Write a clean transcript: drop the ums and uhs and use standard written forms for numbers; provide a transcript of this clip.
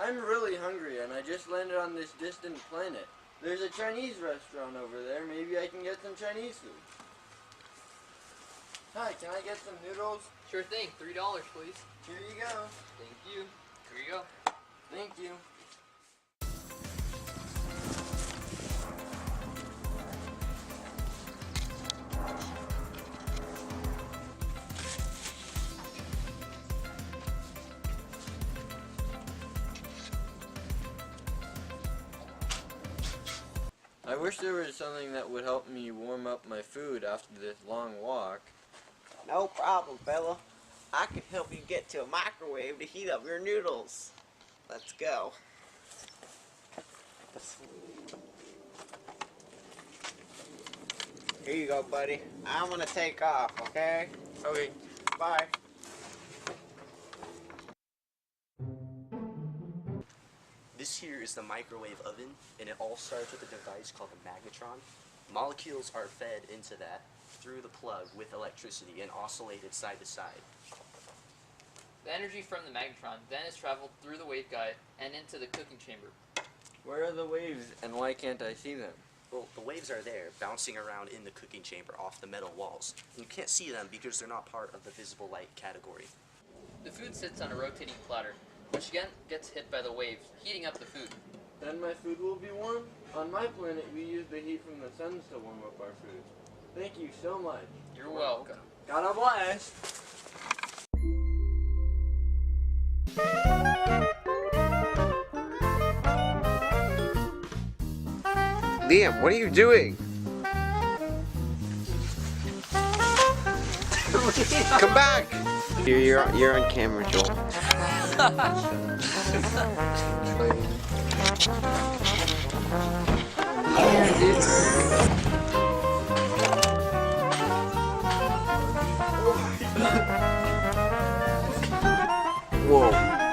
I'm really hungry and I just landed on this distant planet. There's a Chinese restaurant over there. Maybe I can get some Chinese food. Hi, can I get some noodles? Sure thing. $3, please. Here you go. Thank you. Here you go. Thank you. I wish there was something that would help me warm up my food after this long walk. No problem, fella. I can help you get to a microwave to heat up your noodles. Let's go. Here you go, buddy. I'm gonna take off, okay? Okay. Bye. This here is the microwave oven, and it all starts with a device called a magnetron. Molecules are fed into that through the plug with electricity and oscillated side to side. The energy from the magnetron then is traveled through the waveguide and into the cooking chamber. Where are the waves and why can't I see them? Well, the waves are there, bouncing around in the cooking chamber off the metal walls. You can't see them because they're not part of the visible light category. The food sits on a rotating platter, which again gets hit by the waves, heating up the food. Then my food will be warm? On my planet, we use the heat from the sun to warm up our food. Thank you so much. You're welcome. God bless. Liam, what are you doing? Come back! You're on camera, Joel. Whoa.